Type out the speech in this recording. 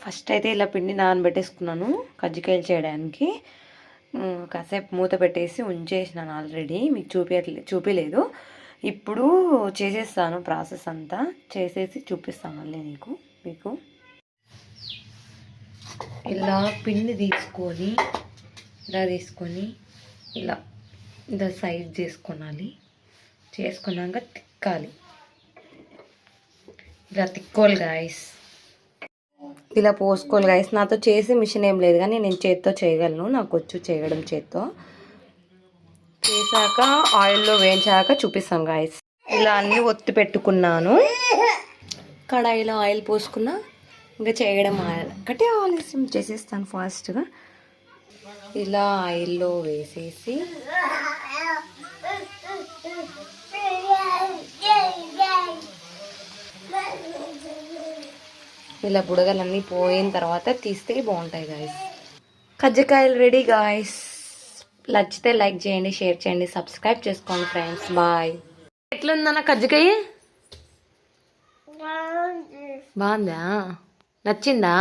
First అయితే ఇలా పిండి నానబెట్టేసుకున్నాను కజ్జికాయలు చేయడానికి. కాసేపు మూత పెట్టేసి ఉంచేసినాను ఆల్రెడీ, మీకు చూపించలేదు. ఇప్పుడు చేసేస్తాను, ప్రాసెస్ అంతా చేసేసి చూపిస్తాను మళ్ళీ మీకు. ఇలా పిండి తీసుకొని ఇలా సైజ్ చేసుకున్నాక తిక్కాలి. ఇలా తిక్కోవాలి గాయస్, ఇలా పోసుకోవాలి గాయస్. నాతో చేసే మిషన్ ఏం లేదు కానీ నేను చేత్తో చేయగలను, నాకు వచ్చు చేయడం చేత్తో. చేశాక ఆయిల్లో వేయించాక చూపిస్తాను గాయస్. ఇలా అన్నీ ఒత్తి పెట్టుకున్నాను, కడాయిలో ఆయిల్ పోసుకున్నా. ఇంకా చేయడం ఒకటే ఆలస్యం, చేసేస్తాను ఫాస్ట్గా. ఇలా ఆయిల్లో వేసేసి ఇలా బుడగలన్నీ పోయిన తర్వాత తీస్తే బాగుంటాయి గాయస్. కజ్జికాయలు రెడీ గాయస్. నచ్చితే లైక్ చేయండి, షేర్ చేయండి, సబ్స్క్రైబ్ చేసుకోండి ఫ్రెండ్స్. బాయ్. ఎట్లుందన్న కజ్జికాయ? బాగుందా? నచ్చిందా?